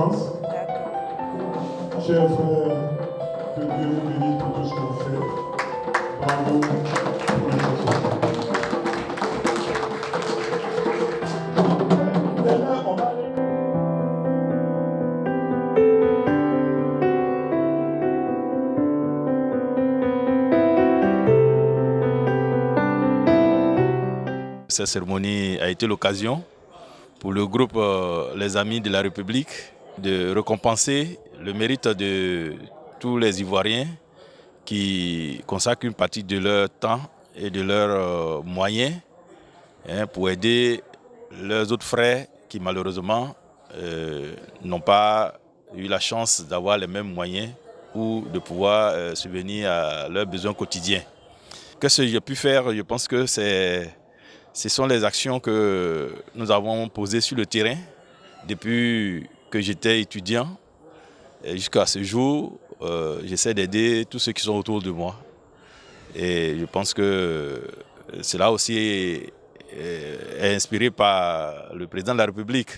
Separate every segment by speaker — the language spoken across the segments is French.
Speaker 1: assistance. Chers frères, que Dieu vous bénisse pour tout ce que vous faites. Bravo pour les choses. Maintenant, on va aller.
Speaker 2: Cette cérémonie a été l'occasion pour le groupe Les Amis de la République de récompenser le mérite de tous les Ivoiriens qui consacrent une partie de leur temps et de leurs moyens pour aider leurs autres frères qui malheureusement n'ont pas eu la chance d'avoir les mêmes moyens ou de pouvoir subvenir à leurs besoins quotidiens. Qu'est-ce que j'ai pu faire? Je pense que ce sont les actions que nous avons posées sur le terrain depuis que j'étais étudiant. Jusqu'à ce jour, j'essaie d'aider tous ceux qui sont autour de moi. Et je pense que cela aussi est inspiré par le président de la République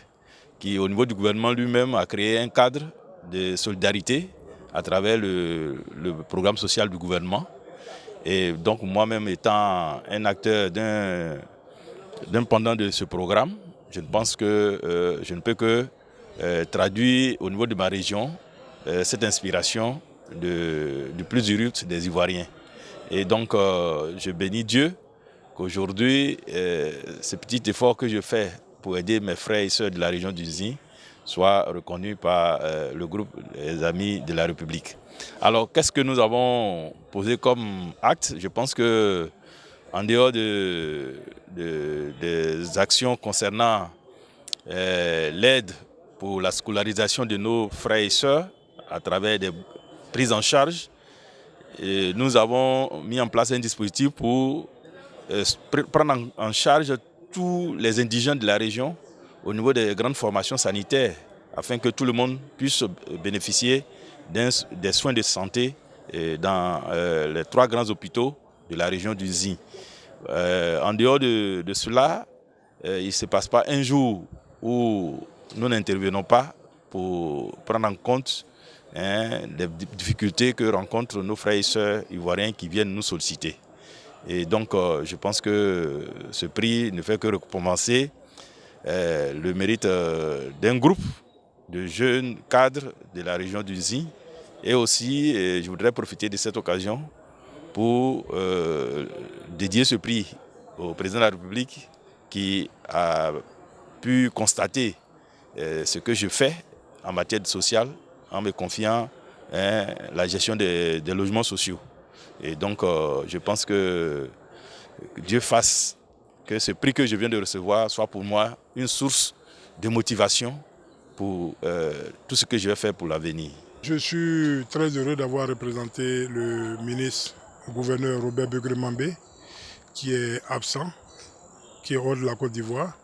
Speaker 2: qui, au niveau du gouvernement lui-même, a créé un cadre de solidarité à travers le programme social du gouvernement. Et donc moi-même étant un acteur d'un pendant de ce programme, je pense que je ne peux que traduire au niveau de ma région cette inspiration du plus dur des Ivoiriens. Et donc je bénis Dieu qu'aujourd'hui, ce petit effort que je fais pour aider mes frères et sœurs de la région du Zi soit reconnu par le groupe Les Amis de la République. Alors, qu'est-ce que nous avons posé comme acte? Je pense que en dehors des actions concernant l'aide pour la scolarisation de nos frères et sœurs à travers des prises en charge, nous avons mis en place un dispositif pour prendre en charge tous les indigents de la région au niveau des grandes formations sanitaires afin que tout le monde puisse bénéficier des soins de santé dans les 3 grands hôpitaux de la région du Zi. En dehors de cela, il ne se passe pas un jour où nous n'intervenons pas pour prendre en compte les difficultés que rencontrent nos frères et sœurs ivoiriens qui viennent nous solliciter. Et donc, je pense que ce prix ne fait que récompenser le mérite d'un groupe de jeunes cadres de la région du Zi. Et aussi, je voudrais profiter de cette occasion pour dédier ce prix au président de la République qui a pu constater ce que je fais en matière sociale en me confiant la gestion des logements sociaux. Et donc, je pense que Dieu fasse que ce prix que je viens de recevoir soit pour moi une source de motivation pour tout ce que je vais faire pour l'avenir.
Speaker 1: Je suis très heureux d'avoir représenté le ministre gouverneur Robert Begré-Mambé, qui est absent, qui est hors de la Côte d'Ivoire,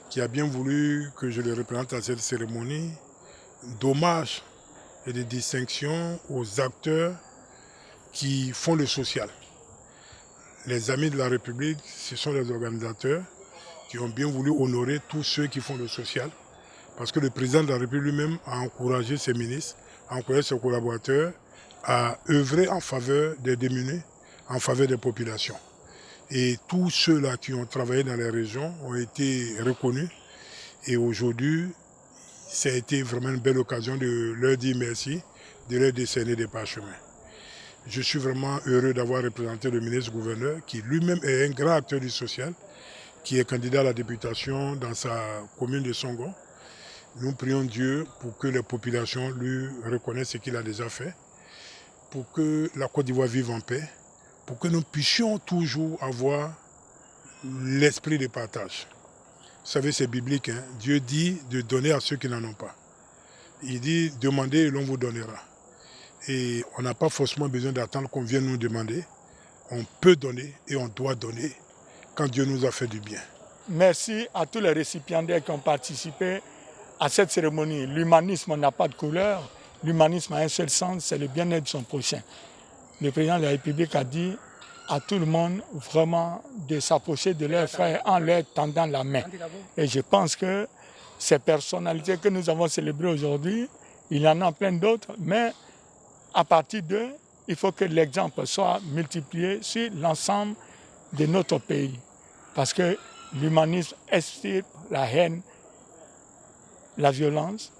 Speaker 1: qui a bien voulu que je le représente à cette cérémonie d'hommage et de distinction aux acteurs qui font le social. Les Amis de la République, ce sont les organisateurs qui ont bien voulu honorer tous ceux qui font le social, parce que le président de la République lui-même a encouragé ses ministres, a encouragé ses collaborateurs à œuvrer en faveur des démunis, en faveur des populations. Et tous ceux-là qui ont travaillé dans les régions ont été reconnus. Et aujourd'hui, ça a été vraiment une belle occasion de leur dire merci, de leur décerner des parchemins. Je suis vraiment heureux d'avoir représenté le ministre-gouverneur, qui lui-même est un grand acteur du social, qui est candidat à la députation dans sa commune de Songo. Nous prions Dieu pour que les populations lui reconnaissent ce qu'il a déjà fait, pour que la Côte d'Ivoire vive en paix, pour que nous puissions toujours avoir l'esprit de partage. Vous savez, c'est biblique, hein? Dieu dit de donner à ceux qui n'en ont pas. Il dit « demandez et l'on vous donnera ». Et on n'a pas forcément besoin d'attendre qu'on vienne nous demander. On peut donner et on doit donner quand Dieu nous a fait du bien.
Speaker 3: Merci à tous les récipiendaires qui ont participé à cette cérémonie. L'humanisme n'a pas de couleur, l'humanisme a un seul sens, c'est le bien-être de son prochain. Le président de la République a dit à tout le monde vraiment de s'approcher de leurs frères en leur tendant la main. Et je pense que ces personnalités que nous avons célébrées aujourd'hui, il y en a plein d'autres, mais à partir d'eux, il faut que l'exemple soit multiplié sur l'ensemble de notre pays. Parce que l'humanisme extirpe la haine, la violence,